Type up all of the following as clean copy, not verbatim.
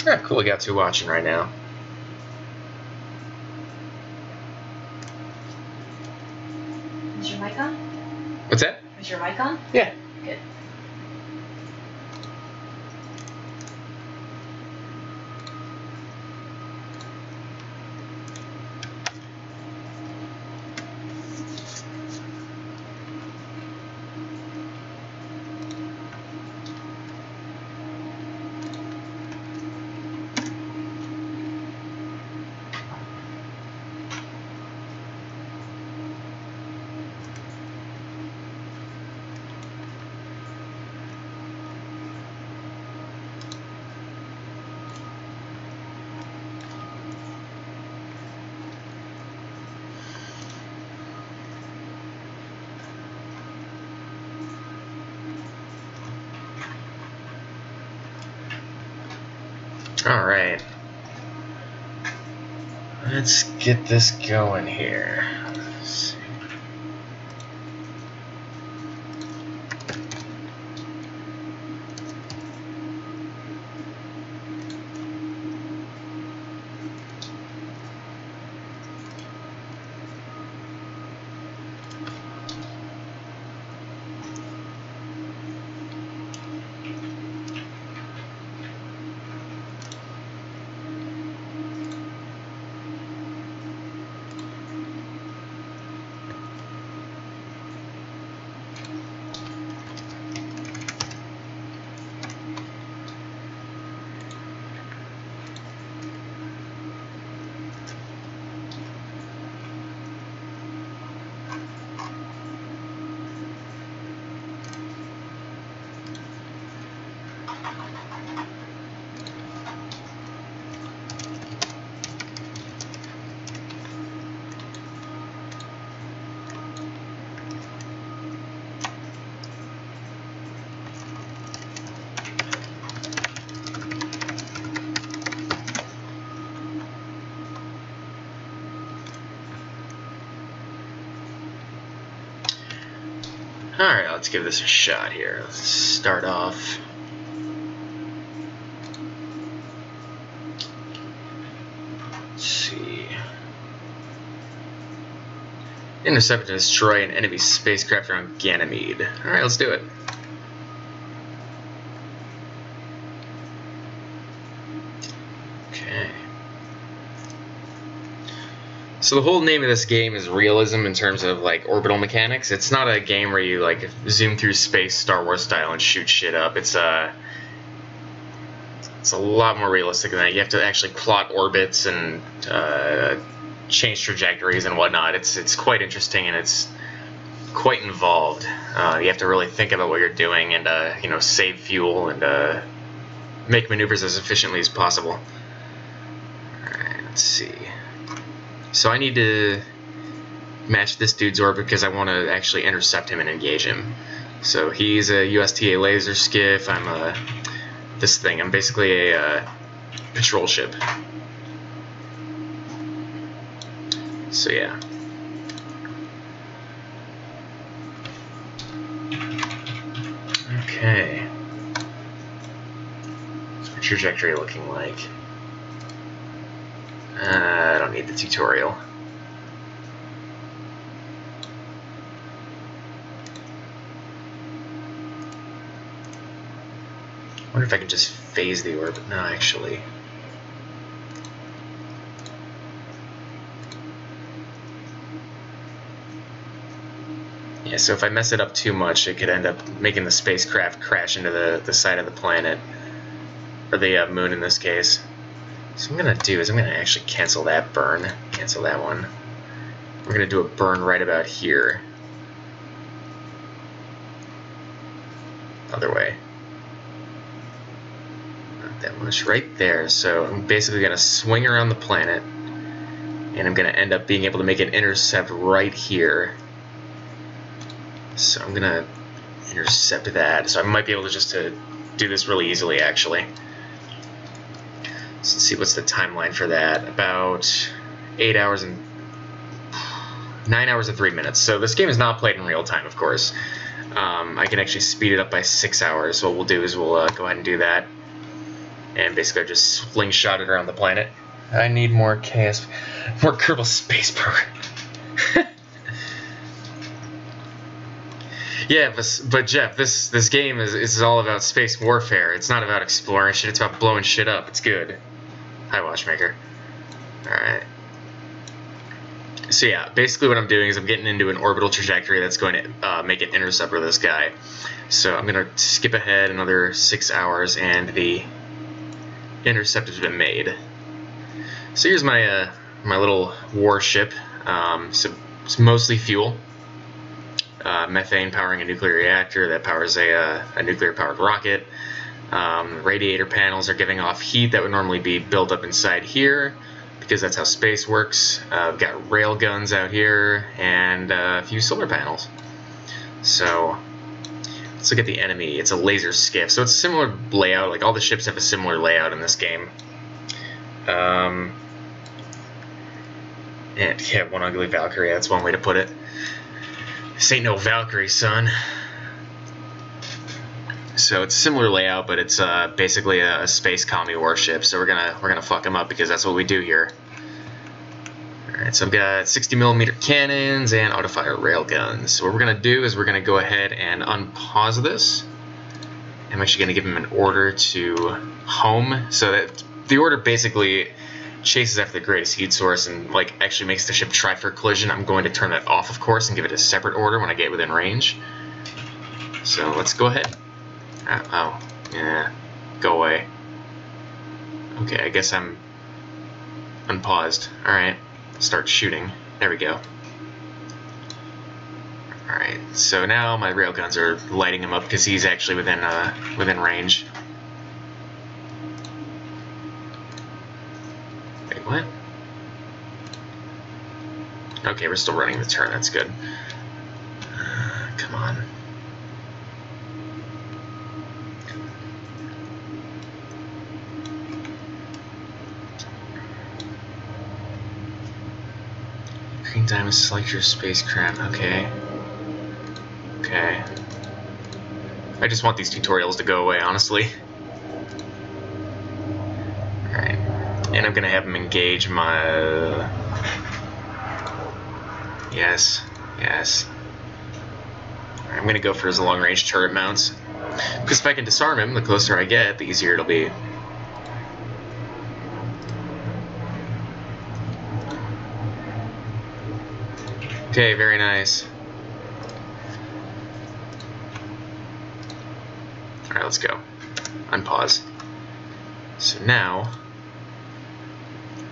Yeah, cool. We got 2 watching right now. Is your mic on? What's that? Is your mic on? Yeah. Good. Alright. Let's get this going here. Let's see. Alright, let's give this a shot here. Let's start off. Let's see. Intercept and destroy an enemy spacecraft around Ganymede. Alright, let's do it. Okay. So the whole name of this game is realism in terms of like orbital mechanics. It's not a game where you like zoom through space Star Wars style and shoot shit up. It's a lot more realistic than that. You have to actually plot orbits and change trajectories and whatnot. It's quite interesting and it's quite involved. You have to really think about what you're doing and you know, save fuel and make maneuvers as efficiently as possible. All right, let's see. So I need to match this dude's orbit because I want to actually intercept him and engage him. So he's a USTA laser skiff. I'm this thing. I'm basically a patrol ship. So yeah. Okay. What's my trajectory looking like? I don't need the tutorial. I wonder if I can just phase the orbit. No, actually. Yeah, so if I mess it up too much, it could end up making the spacecraft crash into the side of the planet. Or the moon in this case. So what I'm going to do is I'm going to actually cancel that burn. Cancel that one. We're going to do a burn right about here. Other way. Not that much. Right there. So I'm basically going to swing around the planet. And I'm going to end up being able to make an intercept right here. So I'm going to intercept that. So I might be able to just do this really easily, actually. So let's see, what's the timeline for that? About 9 hours and 3 minutes. So this game is not played in real time, of course. I can actually speed it up by 6 hours. So what we'll do is we'll go ahead and do that. and basically I just slingshot it around the planet. I need more more Kerbal Space Program. Yeah, but Jeff, this game is all about space warfare. It's not about exploring shit. It's about blowing shit up. It's good. Hi, Watchmaker. All right. So yeah, basically what I'm doing is I'm getting into an orbital trajectory that's going to make an intercept with this guy. So I'm going to skip ahead another 6 hours, and the intercept has been made. So here's my my little warship. So it's mostly fuel. Methane powering a nuclear reactor that powers a nuclear-powered rocket. Radiator panels are giving off heat that would normally be built up inside here, because that's how space works. We've got rail guns out here, and a few solar panels. So let's look at the enemy. It's a laser skiff, so it's a similar layout. Like, all the ships have a similar layout in this game. And yeah, one ugly Valkyrie, that's one way to put it. This ain't no Valkyrie, son. So it's a similar layout, but it's basically a space commie warship. So we're gonna fuck them up, because that's what we do here. All right, so I've got 60mm cannons and auto-fire railguns. So what we're gonna do is we're gonna go ahead and unpause this. I'm actually gonna give him an order to home, so that the order basically chases after the greatest heat source and like actually makes the ship try for a collision. I'm going to turn that off, of course, and give it a separate order when I get within range. So let's go ahead. Oh, yeah, go away. Okay, I guess I'm unpaused. Alright, start shooting. There we go. Alright, so now my railguns are lighting him up because he's actually within range. Wait, what? Okay, we're still running the turn, that's good. Come on. Green diamond, select your spacecraft. Okay. Okay. I just want these tutorials to go away, honestly. Alright. And I'm gonna have him engage my... Yes. Yes. Alright, I'm gonna go for his long-range turret mounts. Because if I can disarm him, the closer I get, the easier it'll be. Okay, very nice. Alright, let's go. Unpause. So now,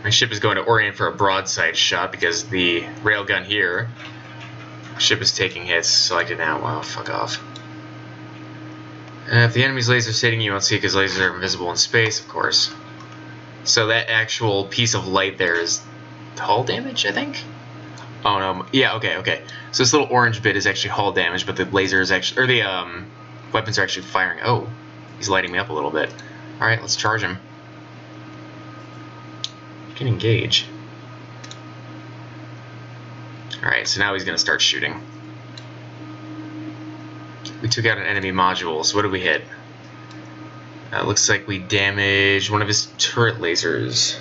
my ship is going to orient for a broadside shot because the railgun here, ship is taking hits. Selected now. Wow, fuck off. If the enemy's laser is hitting you, won't see it because lasers are invisible in space, of course. So that actual piece of light there is hull damage, I think? Oh no, yeah, okay. So this little orange bit is actually hull damage, but the laser is actually, or the weapons are actually firing. Oh, he's lighting me up a little bit. Alright, let's charge him. You can engage. Alright, so now he's going to start shooting. We took out an enemy module, so what did we hit? Looks like we damaged one of his turret lasers.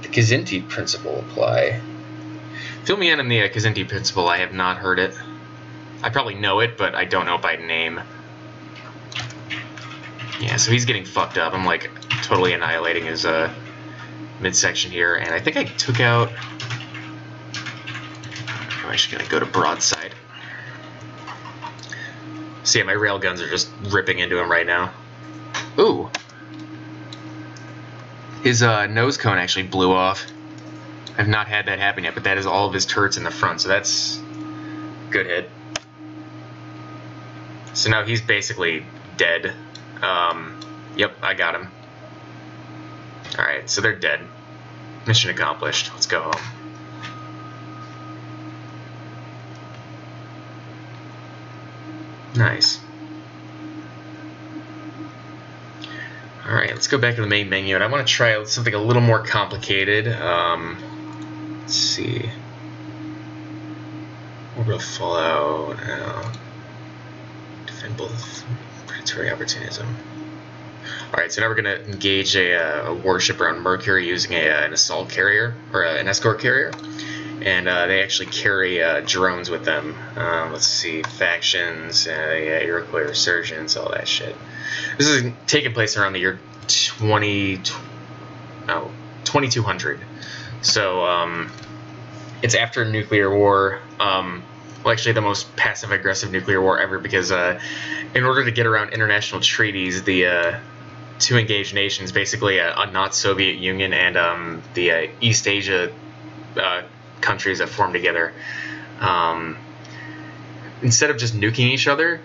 The Kzinti principle apply. Fill me in on the Kzinti principle. I have not heard it. I probably know it, but I don't know it by name. Yeah, so he's getting fucked up. I'm like totally annihilating his midsection here, and I think I took out... I'm actually gonna go to broadside. So yeah, my railguns are just ripping into him right now. Ooh! His nose cone actually blew off. I've not had that happen yet, but that is all of his turrets in the front, so that's good hit. So now he's basically dead. Yep, I got him. Alright, so they're dead. Mission accomplished. Let's go home. Nice. Alright, let's go back to the main menu, and I want to try something a little more complicated. Let's see. Orbital fallout. Defend both predatory opportunism. Alright, so now we're going to engage a warship around Mercury using an assault carrier, or an escort carrier. And they actually carry drones with them. Let's see, factions, Iroquois resurgence, all that shit. This is taking place around the year 2200. So it's after a nuclear war. Well, actually the most passive-aggressive nuclear war ever, because in order to get around international treaties, the two engaged nations, basically a not Soviet Union and the East Asia countries that formed together, instead of just nuking each other,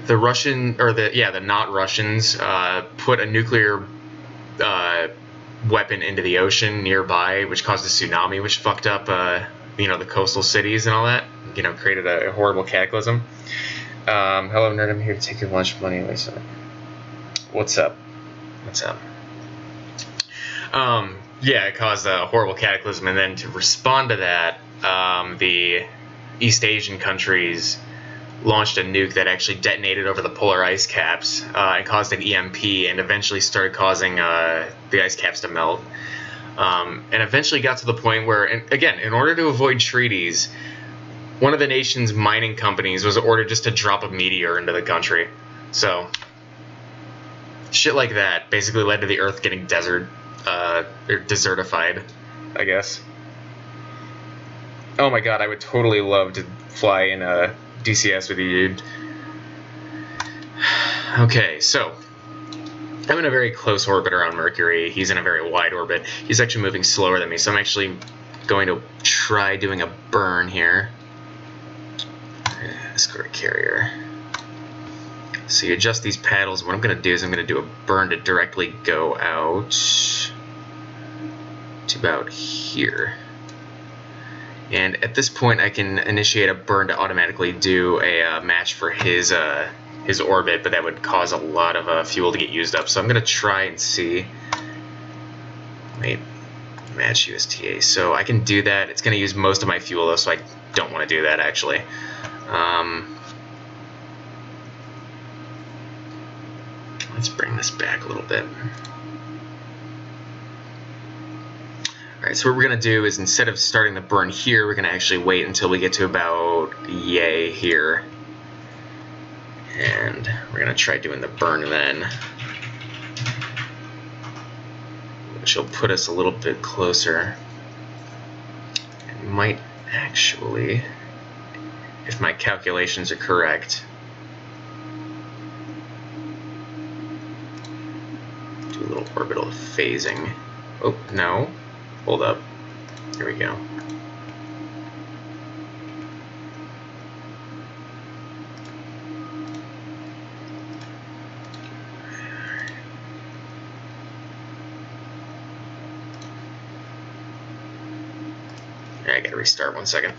the Russian, or the not Russians, put a nuclear weapon into the ocean nearby, which caused a tsunami, which fucked up the coastal cities and all that. Created a horrible cataclysm. Hello, nerd. I'm here to take your lunch money away. So, what's up? What's up? Yeah, it caused a horrible cataclysm, and then to respond to that, the East Asian countries launched a nuke that actually detonated over the polar ice caps and caused an EMP, and eventually started causing the ice caps to melt. And eventually got to the point where, and again, in order to avoid treaties, one of the nation's mining companies was ordered just to drop a meteor into the country. So, shit like that basically led to the Earth getting desertified, I guess. Oh my god, I would totally love to fly in DCS with you, dude. Okay, so I'm in a very close orbit around Mercury. He's in a very wide orbit. He's actually moving slower than me, so I'm actually going to try doing a burn here. Escort carrier. So you adjust these paddles. What I'm going to do is I'm going to do a burn to directly go out to about here. And at this point I can initiate a burn to automatically do a match for his orbit, but that would cause a lot of fuel to get used up. So I'm going to try and see. Wait, match USTA. So I can do that. It's going to use most of my fuel though, so I don't want to do that actually. Let's bring this back a little bit. Alright, so what we're going to do is, instead of starting the burn here, we're going to actually wait until we get to about yay here. And we're going to try doing the burn then, which will put us a little bit closer. It might actually, if my calculations are correct, do a little orbital phasing. Oh, no. Hold up. Here we go. I gotta restart 1 second.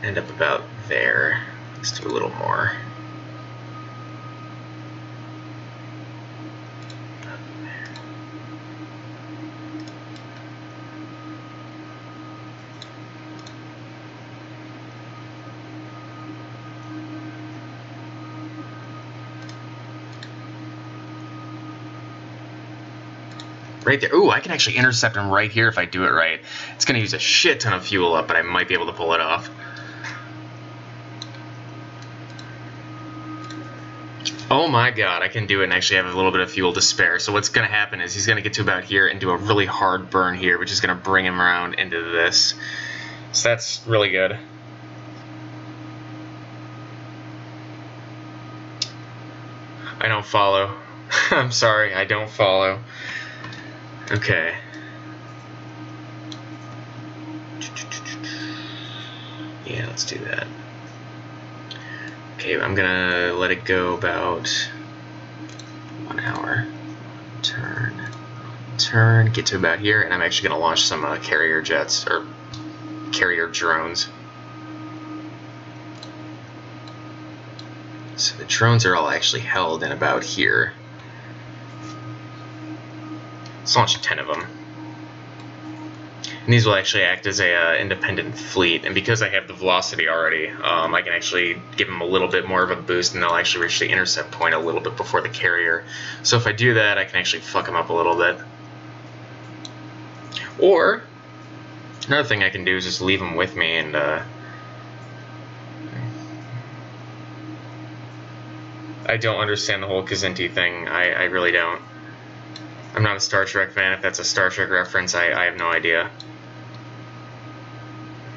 End up about there. Let's do a little more. Right there. Ooh, I can actually intercept him right here if I do it right. It's going to use a shit ton of fuel up, but I might be able to pull it off. Oh my god, I can do it and actually have a little bit of fuel to spare. So what's going to happen is he's going to get to about here and do a really hard burn here, which is going to bring him around into this. So that's really good. I don't follow. I'm sorry, I don't follow. Okay. Yeah, let's do that. Okay, I'm gonna let it go about 1 hour. Turn, get to about here, and I'm actually gonna launch some carrier jets, or carrier drones. So the drones are all actually held in about here. Let's launch 10 of them. And these will actually act as a independent fleet, and because I have the velocity already, I can actually give them a little bit more of a boost, and they'll actually reach the intercept point a little bit before the carrier. So if I do that, I can actually fuck them up a little bit. Or another thing I can do is just leave them with me, and I don't understand the whole Kzinti thing. I really don't. I'm not a Star Trek fan. If that's a Star Trek reference, I have no idea.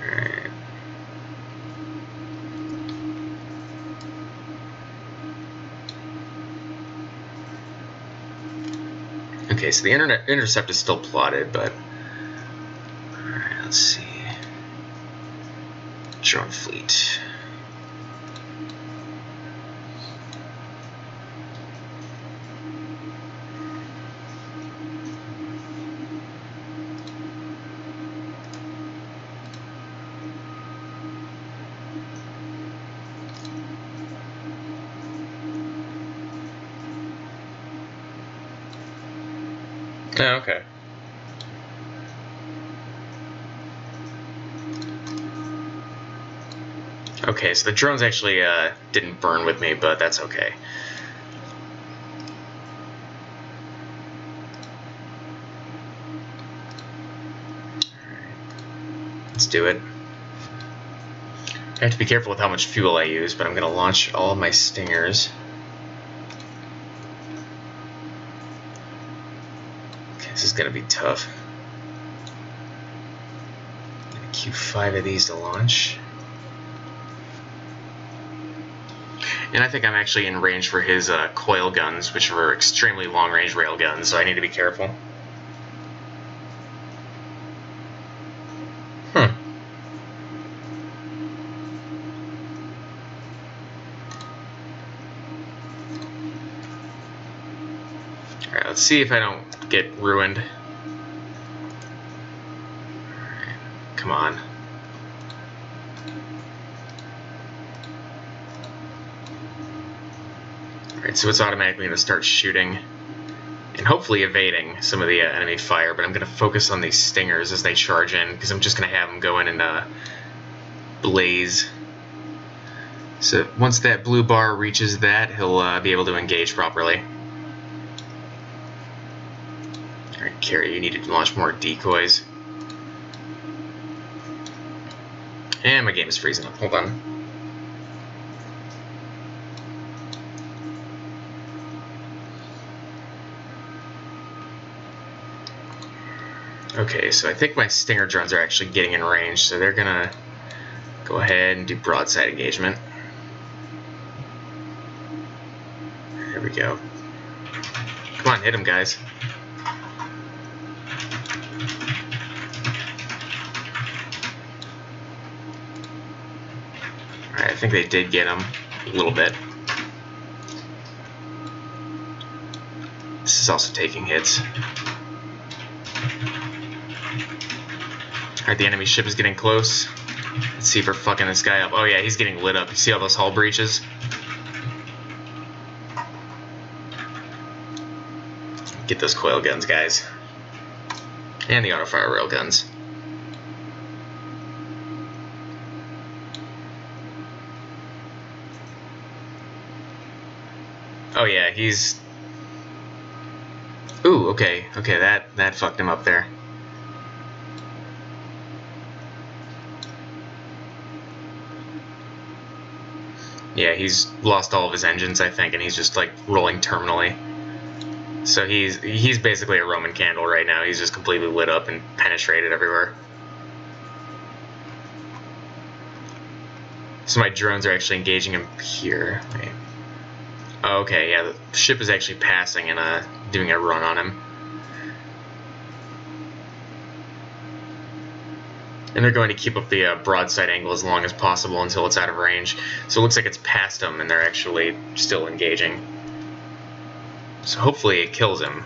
Alright. Okay, so the intercept is still plotted, but... Alright, let's see. Drone fleet. Oh, okay. Okay, so the drones actually didn't burn with me, but that's okay. Let's do it. I have to be careful with how much fuel I use, but I'm going to launch all of my Stingers. This is going to be tough. I'm going to queue 5 of these to launch. And I think I'm actually in range for his coil guns, which are extremely long-range rail guns, so I need to be careful. Alright, let's see if I don't get ruined. Alright, come on. Alright, so it's automatically going to start shooting and hopefully evading some of the enemy fire, but I'm going to focus on these Stingers as they charge in, because I'm just going to have them go in and blaze. So once that blue bar reaches that, he'll be able to engage properly. Alright, Carrier, you need to launch more decoys. And my game is freezing up. Hold on. Okay, so I think my Stinger drones are actually getting in range, so they're gonna go ahead and do broadside engagement. There we go. Come on, hit them, guys. Alright, I think they did get him a little bit. This is also taking hits. Alright, the enemy ship is getting close. Let's see if we're fucking this guy up. Oh yeah, he's getting lit up. You see all those hull breaches? Get those coil guns, guys. And the auto-fire rail guns. Oh yeah, he's... Ooh, okay. Okay, that fucked him up there. Yeah, he's lost all of his engines, I think, and he's just like rolling terminally. So he's basically a Roman candle right now. He's just completely lit up and penetrated everywhere. So my drones are actually engaging him here. Wait. Oh, okay, yeah, the ship is actually passing and doing a run on him. And they're going to keep up the broadside angle as long as possible until it's out of range. So it looks like it's past them and they're actually still engaging. So hopefully it kills him.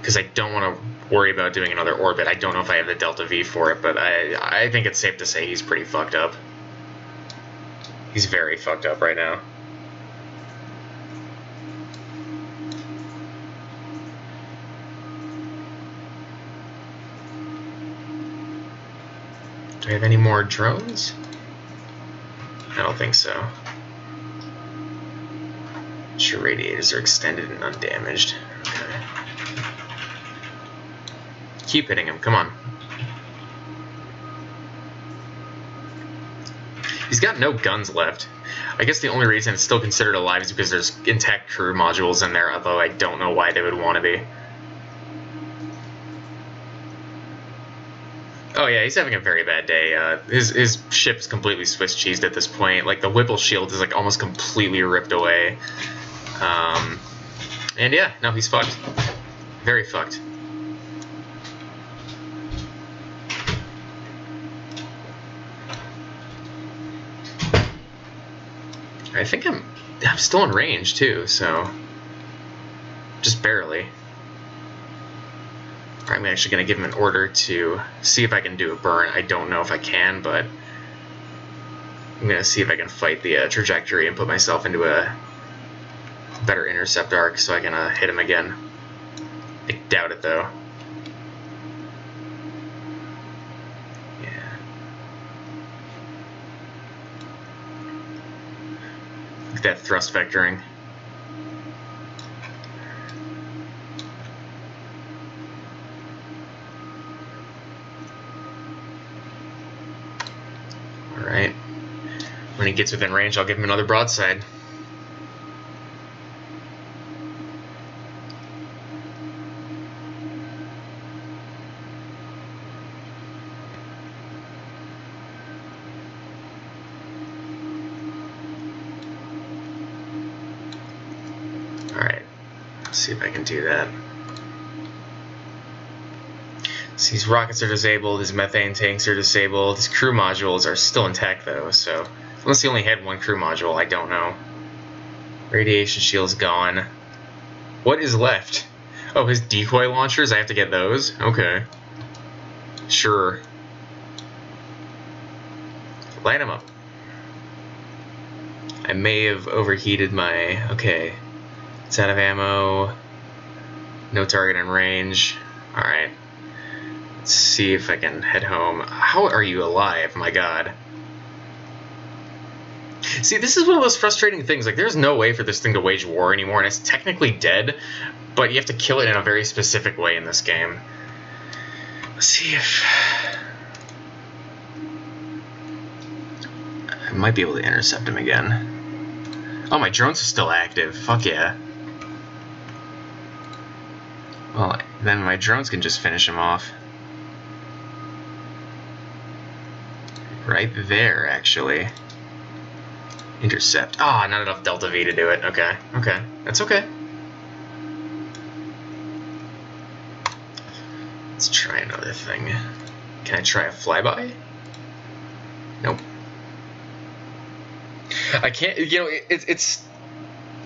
Because I don't want to worry about doing another orbit. I don't know if I have the Delta V for it, but I think it's safe to say he's pretty fucked up. He's very fucked up right now. Do I have any more drones? I don't think so. Sure, radiators are extended and undamaged. Okay. Keep hitting him, come on. He's got no guns left. I guess the only reason it's still considered alive is because there's intact crew modules in there, although I don't know why they would want to be. Oh yeah, he's having a very bad day. His ship is completely Swiss cheesed at this point. Like, the Whipple shield is like almost completely ripped away. And yeah, no, he's fucked. Very fucked. I think I'm still in range too, so just barely. I'm actually going to give him an order to see if I can do a burn. I don't know if I can, but I'm going to see if I can fight the trajectory and put myself into a better intercept arc so I can hit him again. I doubt it though. Look at that thrust vectoring. Alright. When he gets within range, I'll give him another broadside. Alright, let's see if I can do that. So his rockets are disabled, his methane tanks are disabled, his crew modules are still intact though, so unless he only had one crew module, I don't know. Radiation shield's gone. What is left? Oh, his decoy launchers, I have to get those? Okay. Sure. Light him up. I may have overheated my... Okay. It's out of ammo. No target in range. Alright. Let's see if I can head home. How are you alive? My god. See, this is one of those frustrating things. Like, there's no way for this thing to wage war anymore, and it's technically dead, but you have to kill it in a very specific way in this game. Let's see if... I might be able to intercept him again. Oh, my drones are still active. Fuck yeah. Well, then my drones can just finish him off. Right there, actually. Intercept. Ah, not enough Delta V to do it. Okay, okay. That's okay. Let's try another thing. Can I try a flyby? Nope. I can't, you know, it's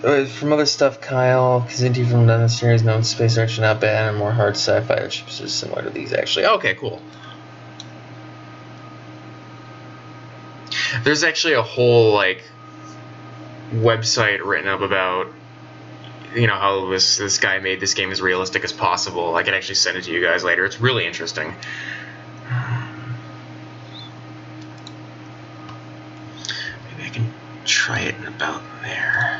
from other stuff, Kyle, Kazinti from the series, known space direction not bad, and more hard sci-fi ships are similar to these, actually. Okay, cool. There's actually a whole, like, website written up about, you know, how this guy made this game as realistic as possible. I can actually send it to you guys later. It's really interesting. Maybe I can try it in about there.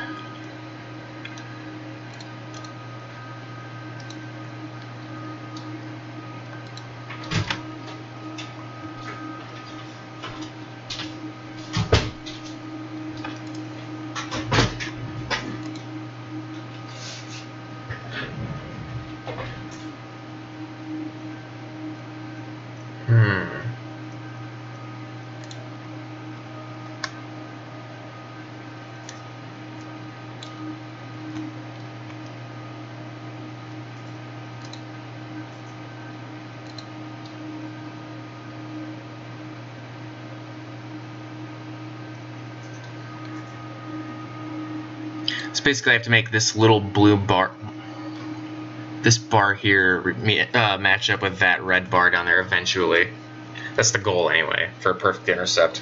So basically I have to make this little blue bar, this bar here, match up with that red bar down there eventually. That's the goal anyway, for a perfect intercept.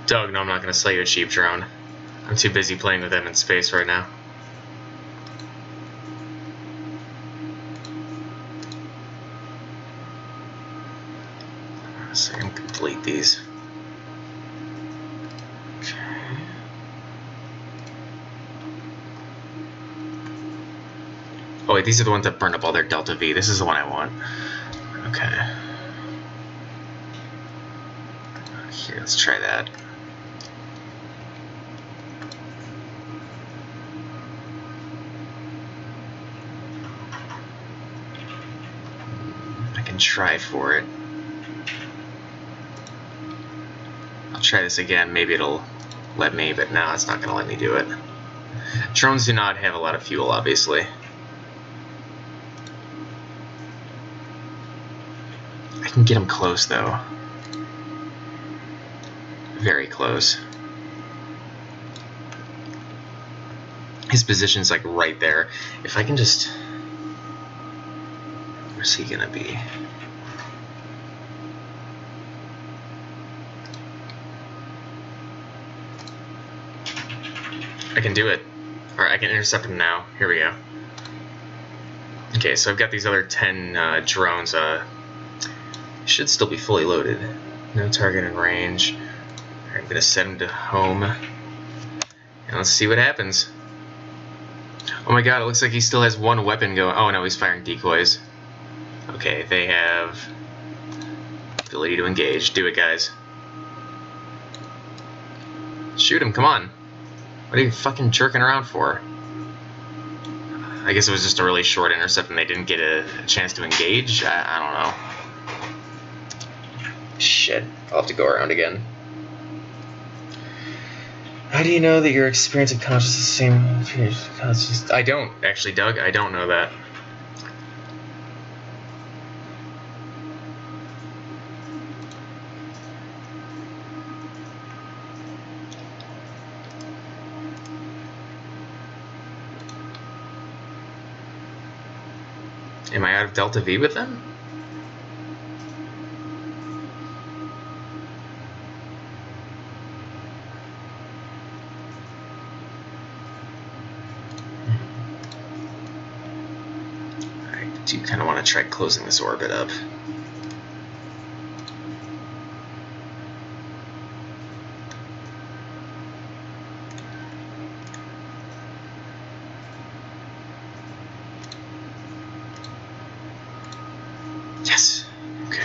Doug, no, I'm not going to sell you a cheap drone. I'm too busy playing with them in space right now. these. Okay. Oh wait, these are the ones that burn up all their Delta V. This is the one I want. Okay. Here, let's try that. I can try for it. I'll try this again. Maybe it'll let me, but no, it's not going to let me do it. Drones do not have a lot of fuel, obviously. I can get him close, though. Very close. His position's like right there. If I can just... Where's he gonna be? I can do it. Alright, I can intercept him now. Here we go. Okay, so I've got these other 10 drones. Should still be fully loaded. No target in range. Alright, I'm gonna send him to home. And let's see what happens. Oh my god, it looks like he still has one weapon going. Oh no, he's firing decoys. Okay, they have ability to engage. Do it, guys. Shoot him, come on. What are you fucking jerking around for? I guess it was just a really short intercept and they didn't get a chance to engage. I don't know. Shit, I'll have to go around again. How do you know that your experience of consciousness is the same consciousness? I don't, actually, Doug. I don't know that. Am I out of Delta V with them? I do kind of want to try closing this orbit up. Yes. Okay.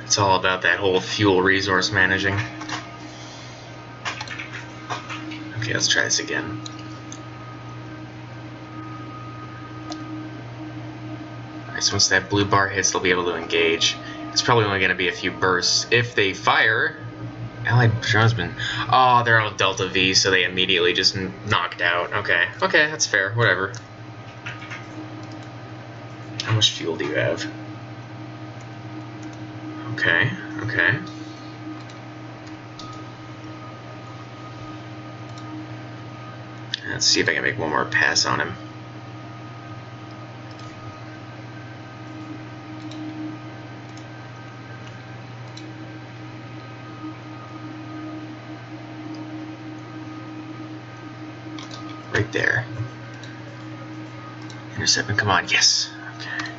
It's all about that whole fuel resource managing. Okay, let's try this again. Alright, so once that blue bar hits, they'll be able to engage. It's probably only going to be a few bursts. If they fire, Allied dronesmen. Oh, they're out of Delta V, so they immediately just knocked out. Okay, okay, that's fair. Whatever. How much fuel do you have? Okay, okay. Let's see if I can make one more pass on him. Right there. Intercept him, come on, yes. Okay.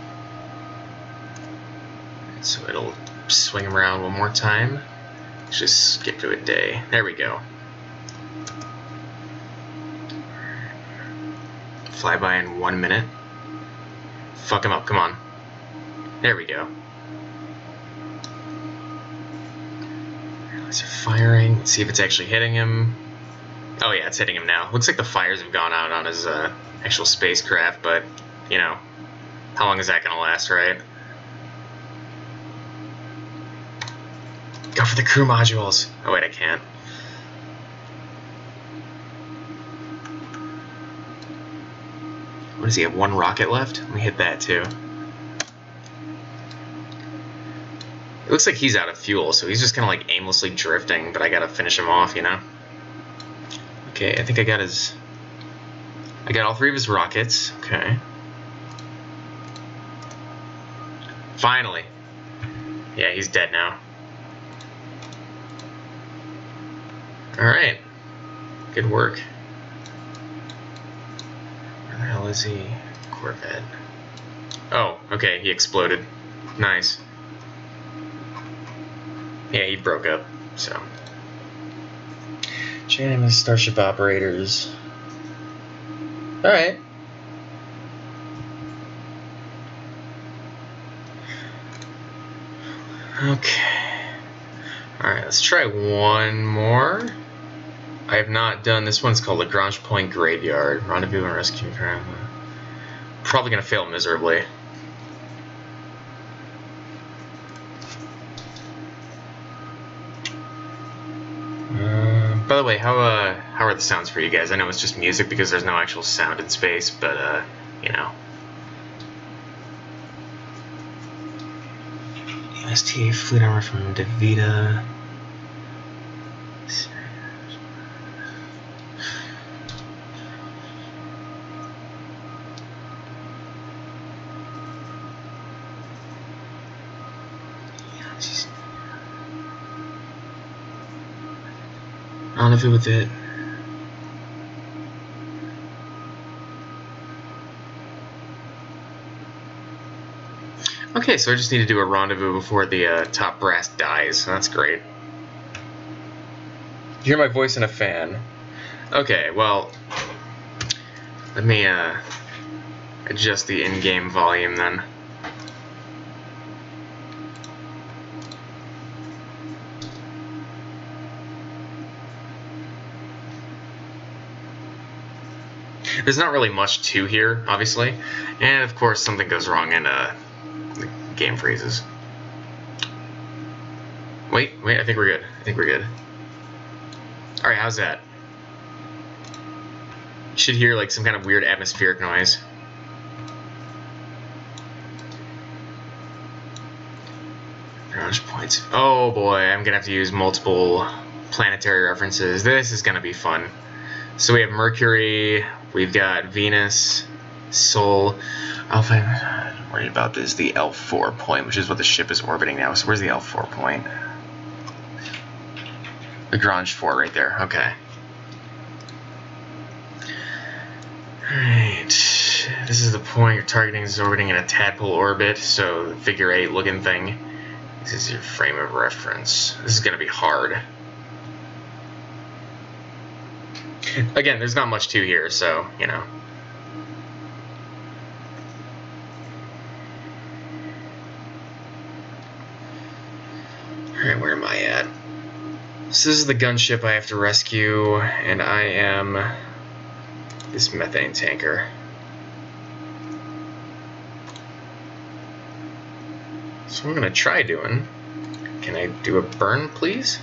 So it'll swing him around one more time. Let's just skip to a day. There we go. Fly by in 1 minute. Fuck him up, come on. There we go. Laser firing. Let's see if it's actually hitting him. Oh yeah, it's hitting him now. Looks like the fires have gone out on his actual spacecraft, but, you know, how long is that going to last, right? Go for the crew modules. Oh wait, I can't. What does he have? One rocket left? Let me hit that too. It looks like he's out of fuel, so he's just kind of like aimlessly drifting, but I gotta finish him off, you know? Okay, I think I got his... I got all 3 of his rockets. Okay. Finally. Yeah, he's dead now. Alright. Good work. Where the hell is he? Corvette. Oh, okay, he exploded. Nice. Yeah, he broke up, so. Jam is Starship Operators. Alright. Okay. Alright, let's try one more. I have not done this one's called Lagrange Point Graveyard. Rendezvous and Rescue. Probably gonna fail miserably. By the way, how are the sounds for you guys? I know it's just music because there's no actual sound in space, but you know. STA Fleet Armor from DeVita. Rendezvous with it. Okay, so I just need to do a rendezvous before the top brass dies, so that's great. You hear my voice in a fan. Okay, well, let me adjust the in-game volume then. There's not really much to here, obviously, and of course something goes wrong and the game freezes. Wait, I think we're good. Alright, how's that? You should hear like some kind of weird atmospheric noise. Launch points. Oh boy, I'm gonna have to use multiple planetary references. This is gonna be fun. So we have Mercury, we've got Venus, Sol, Alpha. Worried about this, the L4 point, which is what the ship is orbiting now. So where's the L4 point? Lagrange 4 right there. Okay. Alright. This is the point you're targeting. Is orbiting in a tadpole orbit, so the figure 8 looking thing. This is your frame of reference. This is going to be hard. Again, there's not much to here, so, you know. Alright, where am I at? So this is the gunship I have to rescue, and I am this methane tanker. So we're going to try doing. Can I do a burn, please?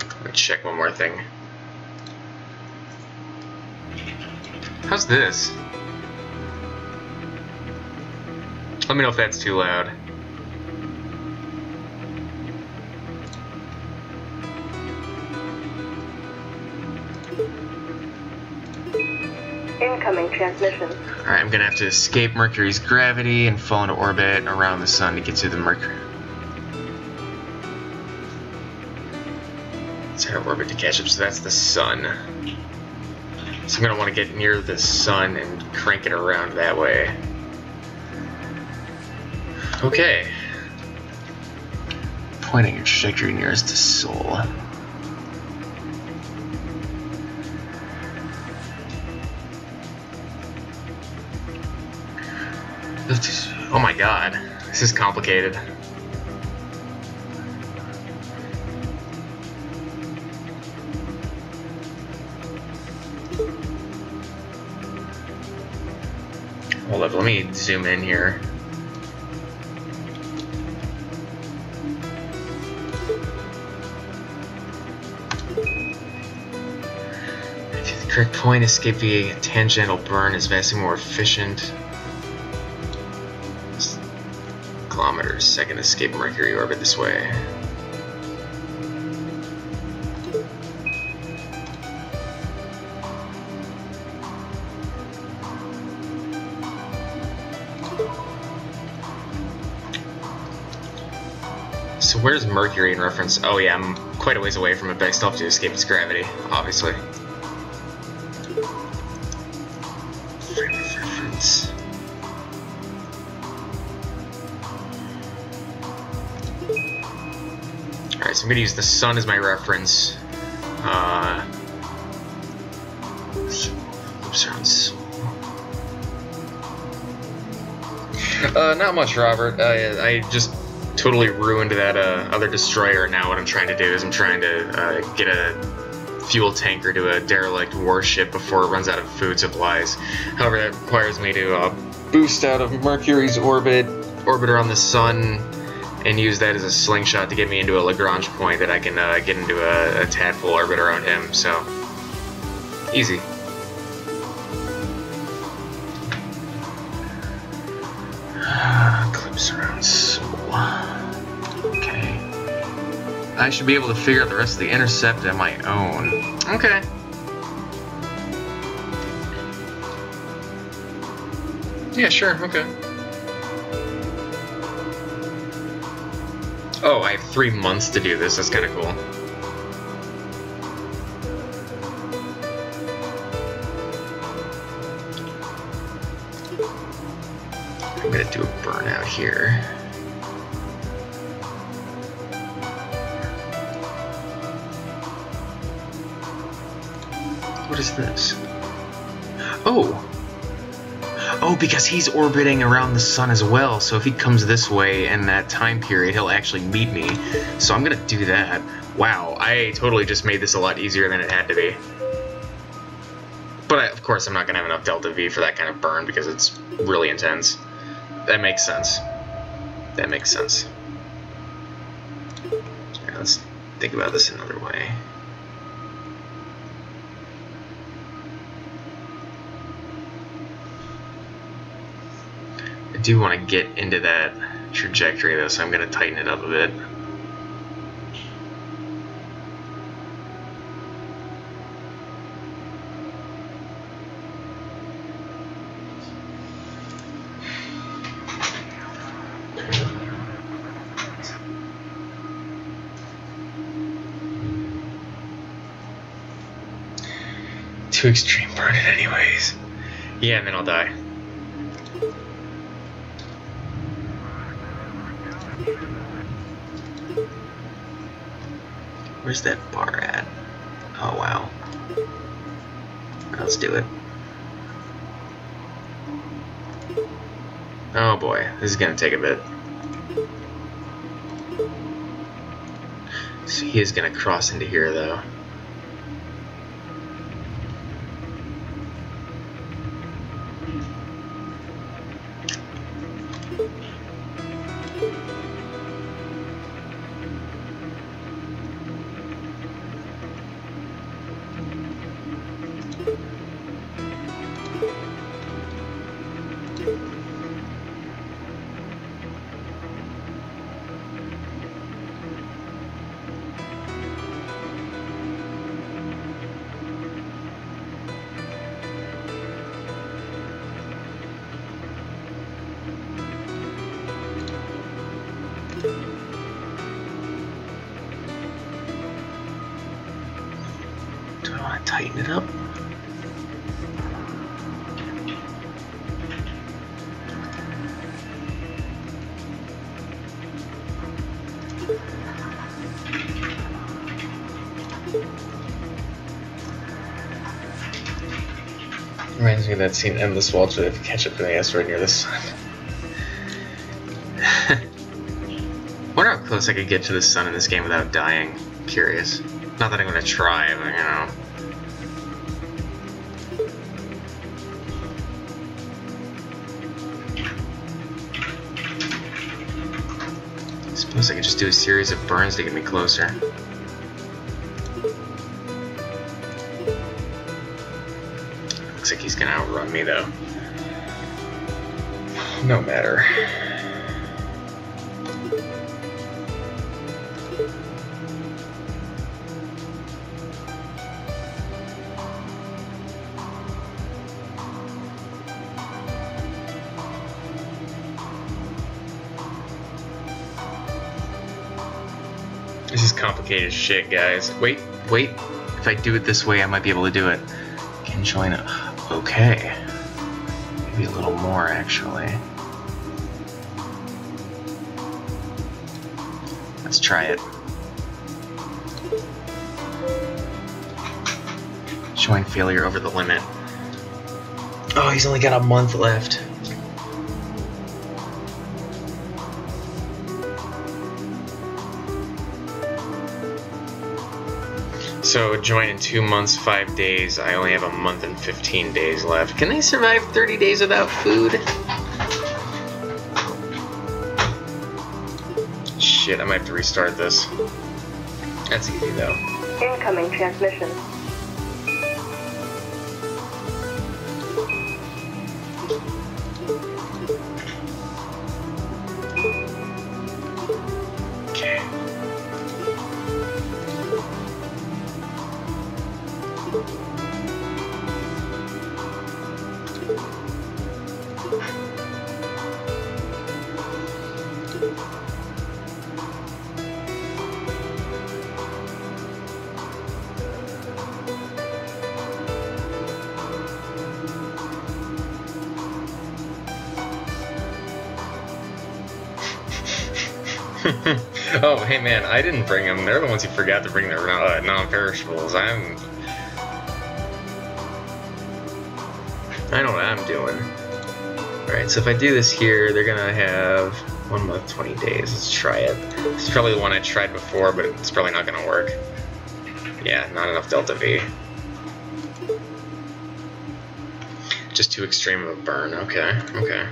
Let me check one more thing. How's this? Let me know if that's too loud. Incoming transmission. Alright, I'm gonna have to escape Mercury's gravity and fall into orbit around the sun to get to the Mercury. It's out of orbit to catch up, so that's the sun. So I'm gonna want to get near the sun and crank it around that way. Okay. Pointing your trajectory nearest to Sol. Oh my god, this is complicated. Hold up, let me zoom in here. If the correct point, escape via tangential burn is vastly more efficient. Kilometers second, escape Mercury orbit this way. So where's Mercury in reference? Oh yeah, I'm quite a ways away from it, but I still have to escape its gravity, obviously. Frame of reference. so I'm going to use the sun as my reference. Oops, not much, Robert. I just totally ruined that other destroyer. Now what I'm trying to do is I'm trying to get a fuel tanker to a derelict warship before it runs out of food supplies. However, that requires me to boost out of Mercury's orbit around the sun, and use that as a slingshot to get me into a Lagrange point that I can get into a tadpole orbit around him. So, easy. Eclipse around Sol. Okay. I should be able to figure out the rest of the intercept on my own. Okay. Yeah, sure, okay. Oh, I have 3 months to do this. That's kind of cool. I'm gonna do a burnout here. What is this? Oh! Oh, because he's orbiting around the sun as well, so if he comes this way in that time period, he'll actually meet me. So I'm gonna do that. Wow, I totally just made this a lot easier than it had to be. But of course I'm not gonna have enough delta V for that kind of burn because it's really intense. That makes sense. That makes sense. Alright, let's think about this another way. I do want to get into that trajectory though, so I'm going to tighten it up a bit. Too extreme burn it anyways. Yeah, and then I'll die. Where's that bar at? Oh wow. Let's do it. Oh boy, this is gonna take a bit. So he is gonna cross into here though. Do I want to tighten it up? Reminds me of that scene in Endless Waltz where they have to catch up to the asteroid near the sun. Wonder how close I could get to the sun in this game without dying. Curious. Not that I'm gonna try, but you know. I suppose I could just do a series of burns to get me closer. Looks like he's gonna outrun me though. No matter. This is complicated shit, guys. Wait. If I do it this way, I might be able to do it. Can join it. Okay. Maybe a little more, actually. Let's try it. Join failure over the limit. Oh, he's only got a month left. So join in 2 months, 5 days. I only have a month and 15 days left. Can they survive 30 days without food? Shit, I might have to restart this. That's easy though. Incoming transmission. Okay. Oh, hey man, I didn't bring them. They're the ones who forgot to bring their non-perishables. I know what I'm doing. Alright, so if I do this here, they're gonna have 1 month, 20 days. Let's try it. This is probably the one I tried before, but it's probably not gonna work. Yeah, not enough Delta V. Just too extreme of a burn. Okay, okay.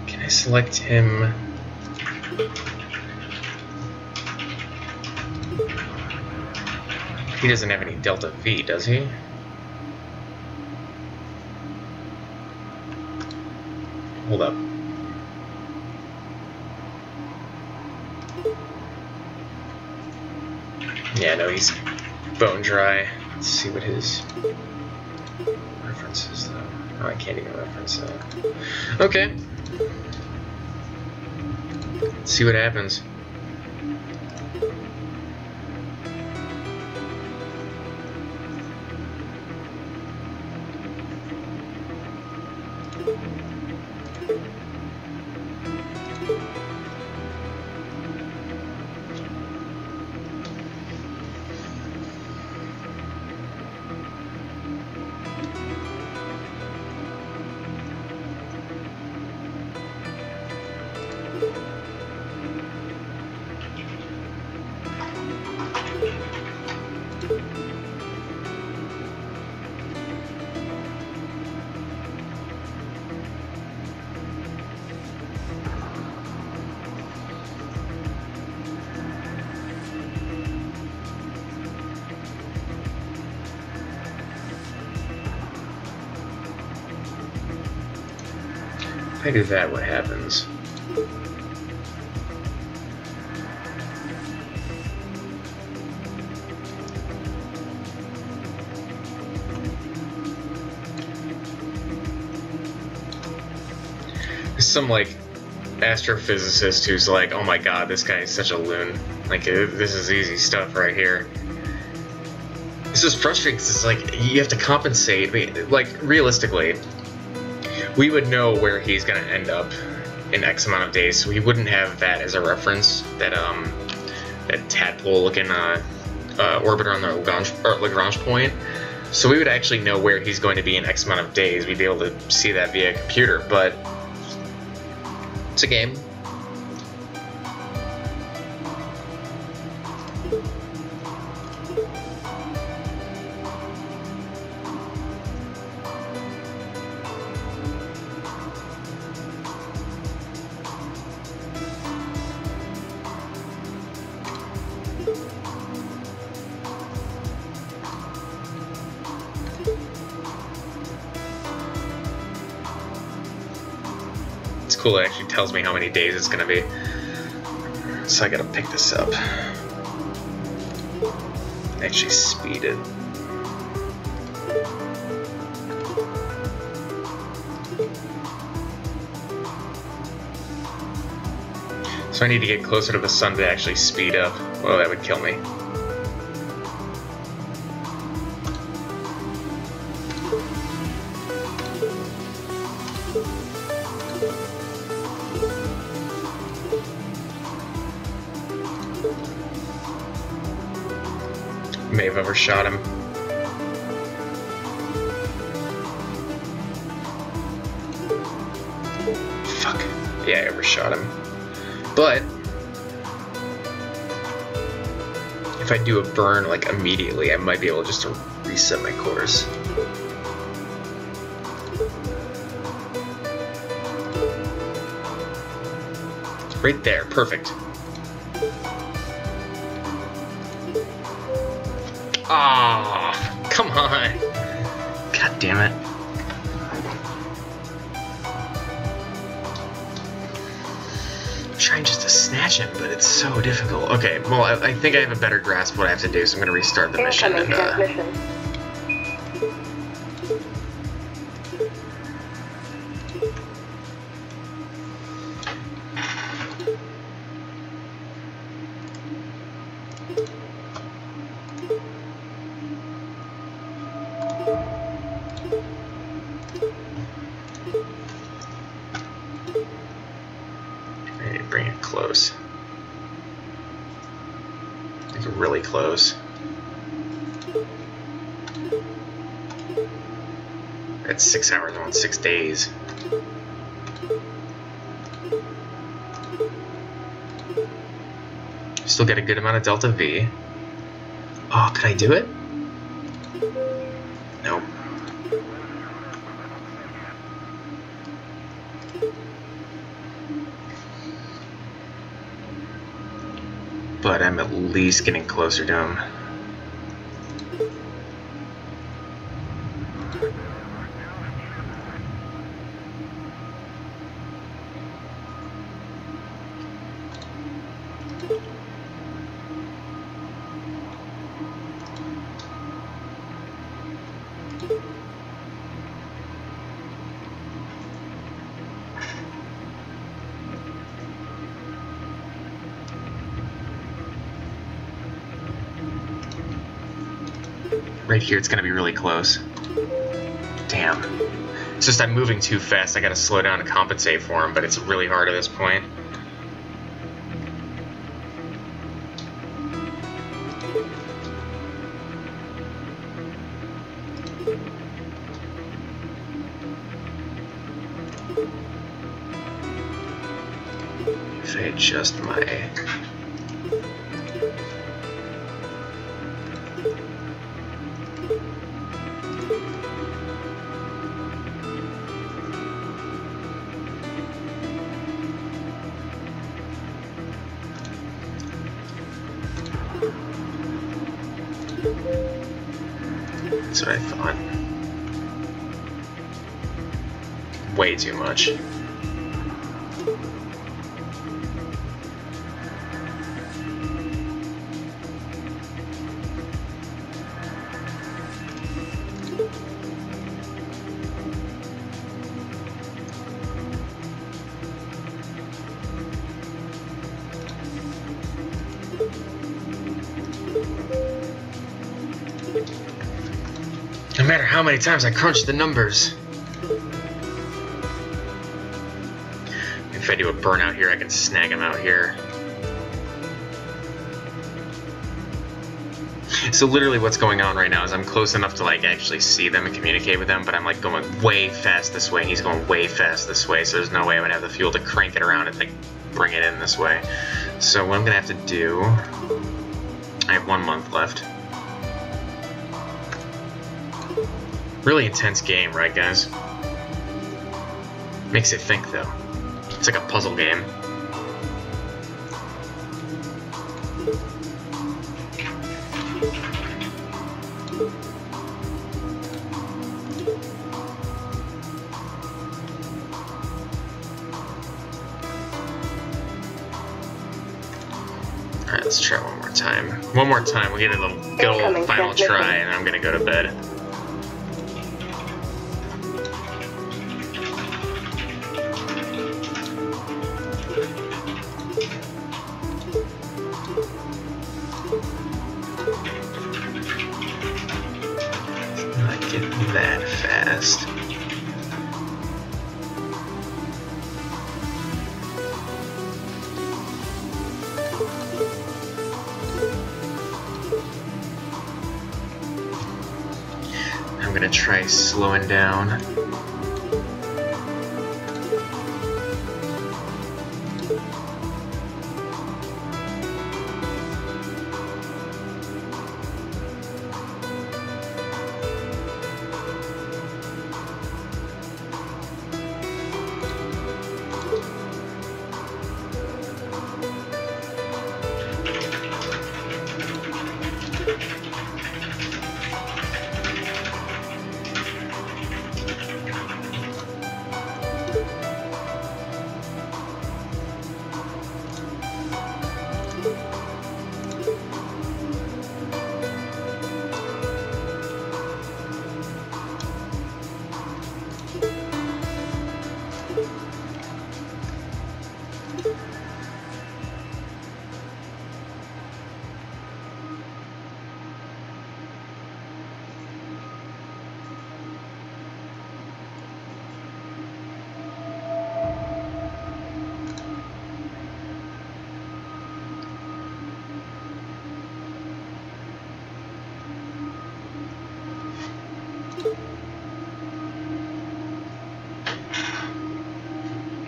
Can I select him? He doesn't have any Delta V, does he? Hold up. Yeah, no, he's bone dry. Let's see what his reference is, though. Oh, I can't even reference that. Okay. Let's see what happens. If I do that, what happens? There's some, like, astrophysicist who's like, oh my god, this guy is such a loon. Like, this is easy stuff right here. This is frustrating because it's like, you have to compensate. I mean, like, realistically, we would know where he's going to end up in X amount of days, so we wouldn't have that as a reference, that tadpole-looking orbiter on the Lagrange point. So we would actually know where he's going to be in X amount of days. We'd be able to see that via computer, but it's a game. cool. It actually tells me how many days it's gonna be. So I gotta pick this up. Actually speed it. So I need to get closer to the sun to actually speed up. Well, that would kill me. May have overshot him. Fuck. Yeah, I overshot him. But if I do a burn like immediately, I might be able just to reset my course. Right there, perfect. Ah, come on. God damn it. I'm trying just to snatch him, but it's so difficult. Okay, well, I think I have a better grasp of what I have to do, so I'm going to restart the mission. Incoming transmission. I need to bring it close. Like really close. That's 6 hours on 6 days. Still get a good amount of delta V. Oh, could I do it? Nope. But I'm at least getting closer to him. Right here, it's gonna be really close. Damn. It's just I'm moving too fast. I gotta slow down to compensate for him, but it's really hard at this point. If I adjust my... That's what I thought. Way too much. No matter how many times I crunch the numbers. If I do a burnout here, I can snag him out here. So literally what's going on right now is I'm close enough to like actually see them and communicate with them, but I'm like going way fast this way, and he's going way fast this way, so there's no way I'm gonna have the fuel to crank it around and like bring it in this way. So what I'm gonna have to do, I have 1 month left. Really intense game, right guys? Makes you think though. It's like a puzzle game. Let's try one more time. One more time. We'll give it the good old final try, and I'm gonna go to bed. Not getting that fast. I'm gonna try slowing down.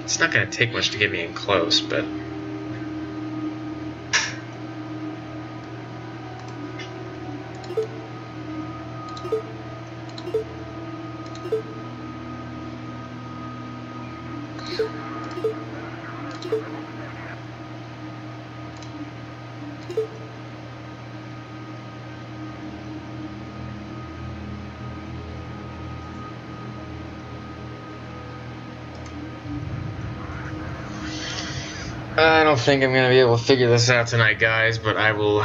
It's not going to take much to get me in close, but... I don't think I'm going to be able to figure this out tonight, guys, but I will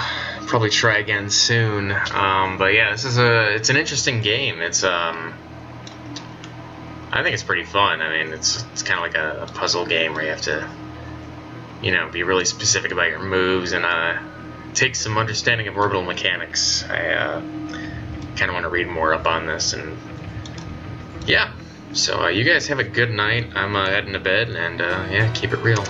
probably try again soon. But yeah, it's an interesting game. It's I think it's pretty fun. I mean, it's kind of like a puzzle game where you have to, you know, be really specific about your moves and take some understanding of orbital mechanics. I kind of want to read more up on this, and yeah. So you guys have a good night. I'm heading to bed, and yeah, keep it real.